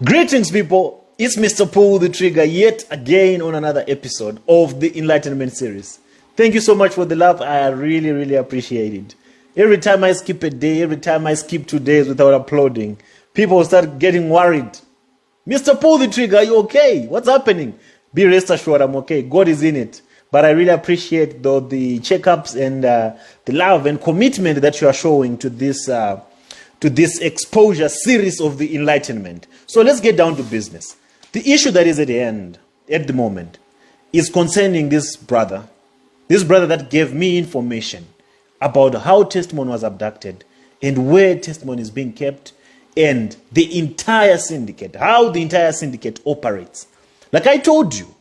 Greetings, people. It's Mr. Pull the Trigger yet again on another episode of the Enlightenment series. Thank you so much for the love. I really appreciate it. Every time I skip a day, every time I skip 2 days without uploading, people start getting worried. Mr. Pull the Trigger, are you okay? What's happening? Be rest assured, I'm okay. God is in it. But I really appreciate the checkups and the love and commitment that you are showing to this exposure series of the Enlightenment. So let's get down to business. The issue that is at the moment, is concerning this brother that gave me information about how testimony was abducted and where testimony is being kept and the entire syndicate, how the entire syndicate operates. Like I told you,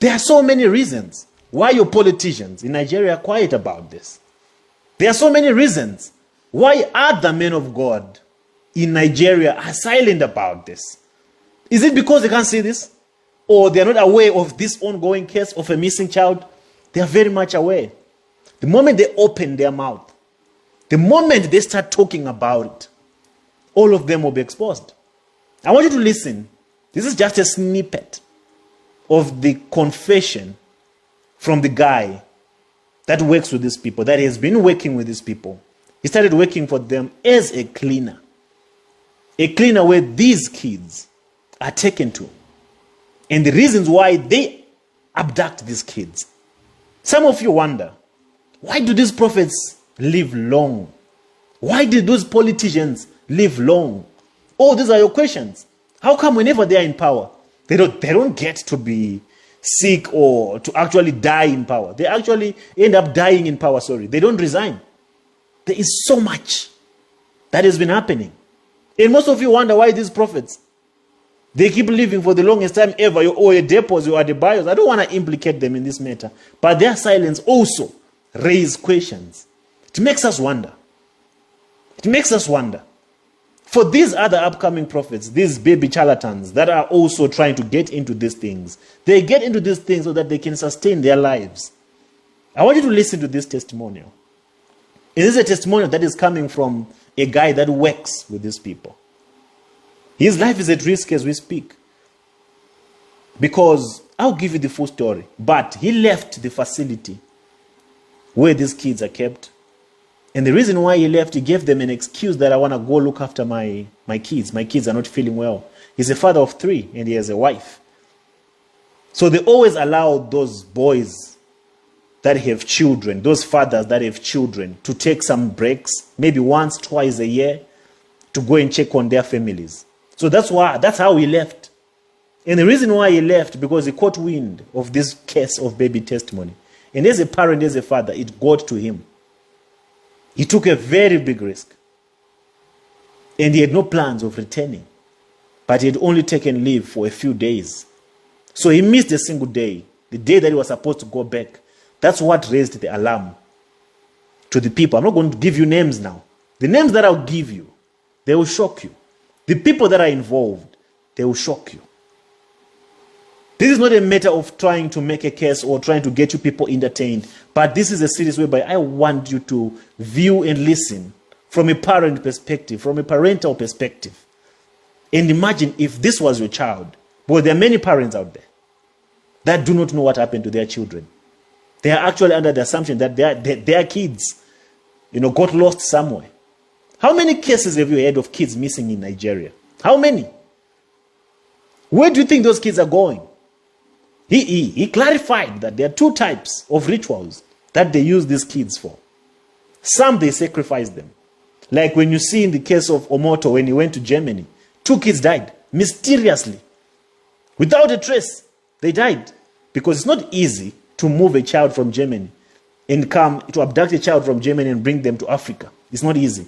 there are so many reasons why your politicians in Nigeria are quiet about this. There are so many reasons why other men of God in Nigeria are silent about this. Is it because they can't see this? Or they are not aware of this ongoing case of a missing child? They are very much aware. The moment they open their mouth, the moment they start talking about it, all of them will be exposed. I want you to listen. This is just a snippet of the confession from the guy that works with these people, that has been working with these people. He started working for them as a cleaner where these kids are taken to, and the reasons why they abduct these kids. Some of you wonder, why do these prophets live long? Why did those politicians live long? Oh, these are your questions. How come whenever they are in power, they don't get to be sick or to actually die in power? They actually end up dying in power, They don't resign. There is so much that has been happening. And most of you wonder why these prophets, they keep living for the longest time ever, or a depots or the bios. I don't want to implicate them in this matter. But their silence also raises questions. It makes us wonder. It makes us wonder. For these other upcoming prophets, these baby charlatans that are also trying to get into these things, they get into these things so that they can sustain their lives. I want you to listen to this testimonial. It is a testimonial that is coming from a guy that works with these people. His life is at risk as we speak. Because, I'll give you the full story, but he left the facility where these kids are kept. And the reason why he left, he gave them an excuse that I want to go look after my kids. My kids are not feeling well. He's a father of 3 and he has a wife. So they always allow those boys that have children, those fathers that have children, to take some breaks, maybe once, twice a year, to go and check on their families. So that's how he left. And the reason why he left, because he caught wind of this case of baby testimony. And as a parent, as a father, it got to him. He took a very big risk. And he had no plans of returning. But he had only taken leave for a few days. So he missed a single day, the day that he was supposed to go back. That's what raised the alarm to the people. I'm not going to give you names now. The names that I'll give you, they will shock you. The people that are involved, they will shock you. This is not a matter of trying to make a case or trying to get you people entertained, but this is a series whereby I want you to view and listen from a parent perspective, from a parental perspective. And imagine if this was your child. But there are many parents out there that do not know what happened to their children. They are actually under the assumption that their kids, got lost somewhere. How many cases have you heard of kids missing in Nigeria? How many? Where do you think those kids are going? He clarified that there are 2 types of rituals that they use these kids for. Some, they sacrifice them. Like when you see in the case of Omoto, when he went to Germany, 2 kids died mysteriously. Without a trace, they died. Because it's not easy to move a child from Germany and come to abduct a child from Germany and bring them to Africa. It's not easy.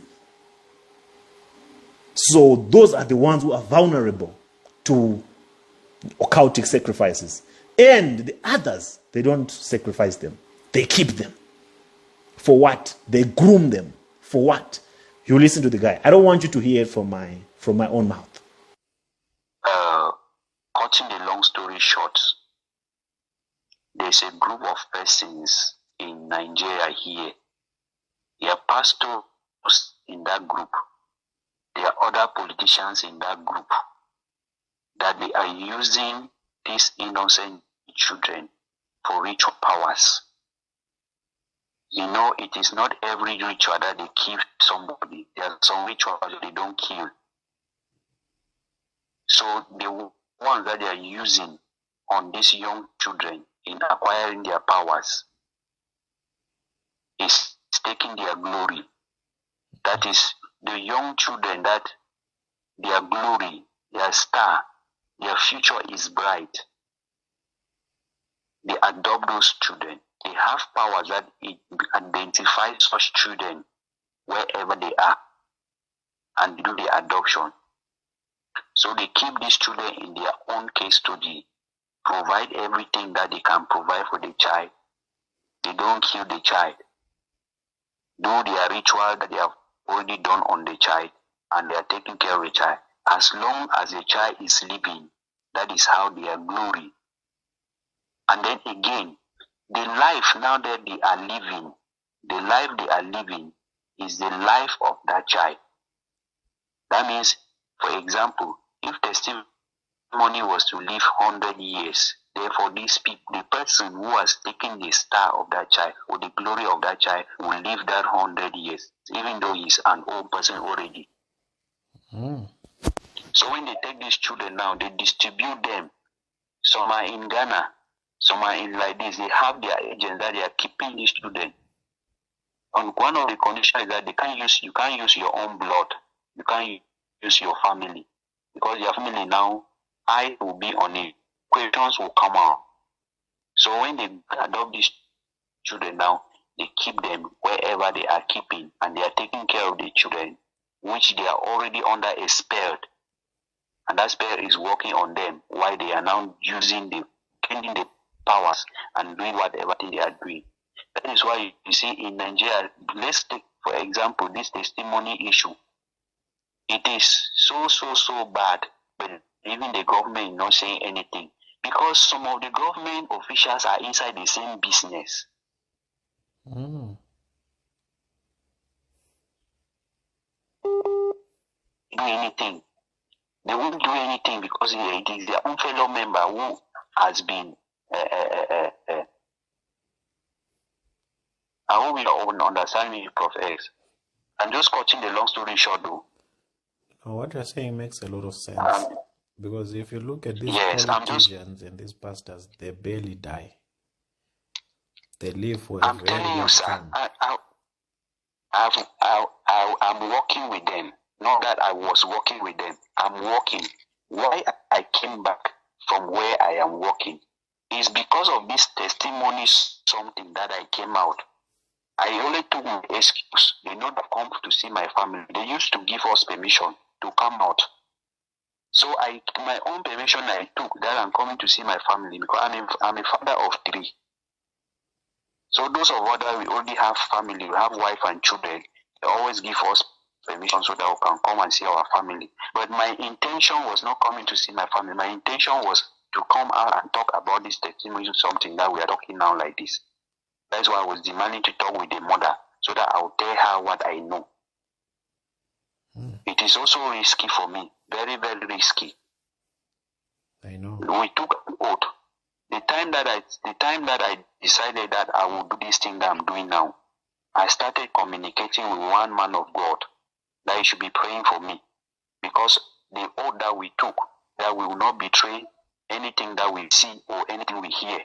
So those are the ones who are vulnerable to occultic sacrifices. And the others, they don't sacrifice them. They keep them. For what? They groom them. For what? You listen to the guy. I don't want you to hear it from my own mouth. Cutting the long story short, there's a group of persons in Nigeria here. There are pastors in that group. There are other politicians in that group. that they are using these innocent children for ritual powers. You know, it is not every ritual that they kill somebody. There are some rituals that they don't kill. So the ones that they are using on these young children in acquiring their powers is taking their glory. That is the young children that their glory, their star, their future is bright. They adopt those children. They have powers that it identifies such children wherever they are and do the adoption. So they keep these children in their own custody, provide everything that they can provide for the child. They don't kill the child. Do their ritual that they have already done on the child, and they are taking care of the child. As long as the child is living, that is how they are glory. And then again, the life now that they are living, the life they are living is the life of that child. That means, for example, if testimony was to live 100 years, therefore these people, the person who has taken the star of that child or the glory of that child will live that 100 years, even though he's an old person already. So when they take these children now, they distribute them. Some are in Ghana, some are in like this. They have their agents that they are keeping these children. And one of the conditions is that you can't use your own blood. You can't use your family. Because your family now, I will be on it. Questions will come out. So when they adopt these children now, they keep them wherever they are keeping, and they are taking care of the children, which they are already under a spell. And that spell is working on them while they are now using getting the powers and doing whatever thing they are doing. That is why you see in Nigeria, let's take, for example, this testimony issue. It is so bad, but even the government is not saying anything. Because some of the government officials are inside the same business. Do anything. They won't do anything because it is their own fellow member who has been. I hope you all understand me, Prof. X. I'm just cutting the long story short, though. What you're saying makes a lot of sense. Because if you look at these politicians and these pastors, they barely die. They live for a very long time. I'm working with them. Not that I was working with them. I'm working. Why I came back from where I am working is because of this testimony, something that I came out. I only took my excuse. They know to come to see my family. They used to give us permission to come out. So my own permission I took that I'm coming to see my family because I'm a father of 3. So those of us that we already have family, we have wife and children, they always give us permission so that we can come and see our family. But my intention was not coming to see my family. My intention was to come out and talk about this testimony, something that we are talking now like this. That's why I was demanding to talk with the mother so that I'll tell her what I know. It is also risky for me. Very, very risky. I know. We took an oath. The time that I decided that I will do this thing that I'm doing now, I started communicating with one man of God that he should be praying for me. Because the oath that we took, that we will not betray anything that we see or anything we hear.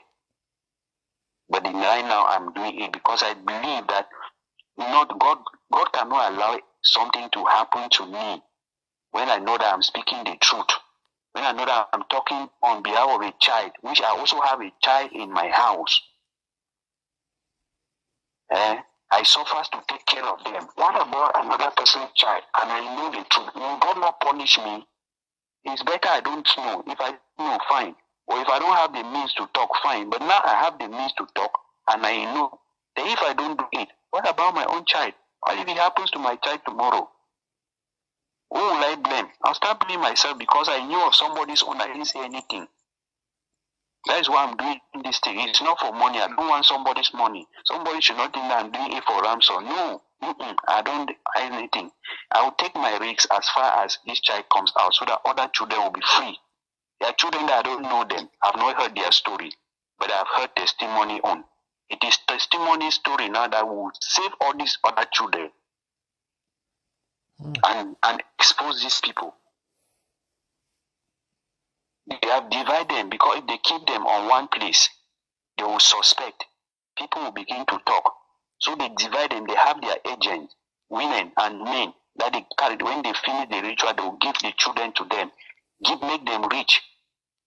But right now I'm doing it because I believe that God cannot allow something to happen to me when I know that I'm speaking the truth. When I know that I'm talking on behalf of a child, which I also have a child in my house. I suffer to take care of them. What about another person's child? And I know the truth. Will God not punish me? It's better I don't know. If I know, fine. Or if I don't have the means to talk, fine. But now I have the means to talk, and I know that if I don't do it, what about my own child? What if it happens to my child tomorrow? Who will I blame? I'll start blaming myself because I knew of somebody's own. I didn't say anything. That is why I'm doing this thing. It's not for money. I don't want somebody's money. Somebody should not think that I'm doing it for ransom. No. I don't do anything. I will take my risks as far as this child comes out so that other children will be free. There are children that I don't know them. I've not heard their story, but I've heard testimony on. It is testimony story now that will save all these other children and expose these people. They have divided them because if they keep them on one place, they will suspect. People will begin to talk. So they divide them. They have their agents, women and men, that they carry. When they finish the ritual, they will give the children to them. Make them rich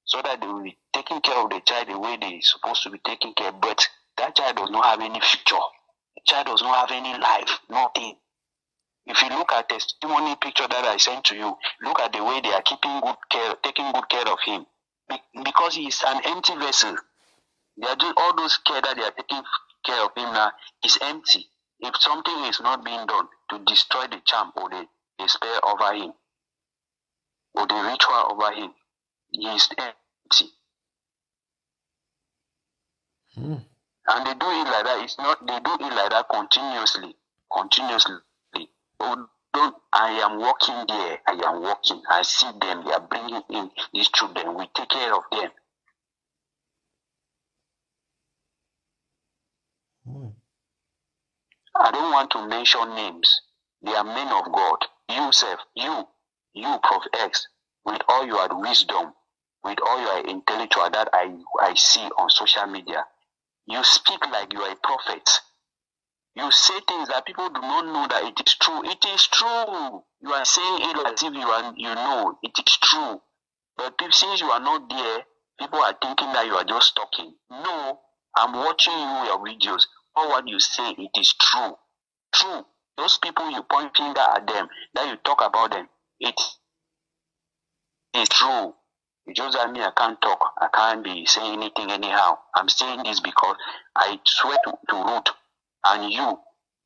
so that they will be taking care of the child the way they're supposed to be taking care. But that child does not have any future. The child does not have any life, nothing. If you look at testimony picture that I sent to you, look at the way they are taking good care of him. Because he is an empty vessel. They are doing all those care that they are taking care of him now is empty. If something is not being done to destroy the charm or the spell over him, or the ritual over him, he is empty. And they do it like that. It's not. They do it like that continuously. Oh, I am working there. I am working. I see them. They are bringing in these children. We take care of them. I don't want to mention names. They are men of God. You, self, you, Prophet X, with all your wisdom, with all your intellectual that I see on social media, you speak like you are a prophet. You say things that people do not know that it is true. It is true. You are saying it as if you know it is true. But since you are not there, people are thinking that you are just talking. No, I'm watching your videos. All what you say, it is true. True. Those people you point finger at them, that you talk about them, it is true. It's just that me, I can't talk. I can't be saying anything anyhow. I'm saying this because I swear to Ruth and you.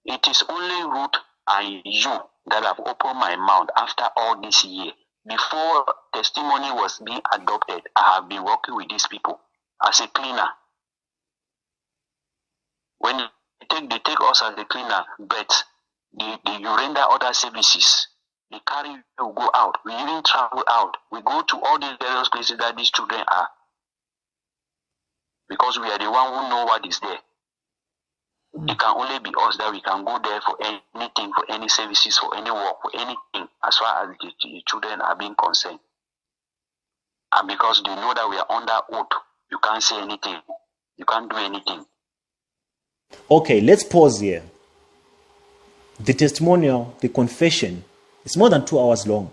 It is only Ruth and you that have opened my mouth after all this year. Before testimony was being adopted, I have been working with these people as a cleaner. When they take us as a cleaner, but you render other services. They carry you, go out. We even travel out. We go to all these various places that these children are. Because we are the one who know what is there. It can only be us that we can go there for anything, for any services, for any work, for anything, as far as the children are being concerned. And because they know that we are under oath, you can't say anything. You can't do anything. Okay, let's pause here. The testimonial, the confession, is more than 2 hours long.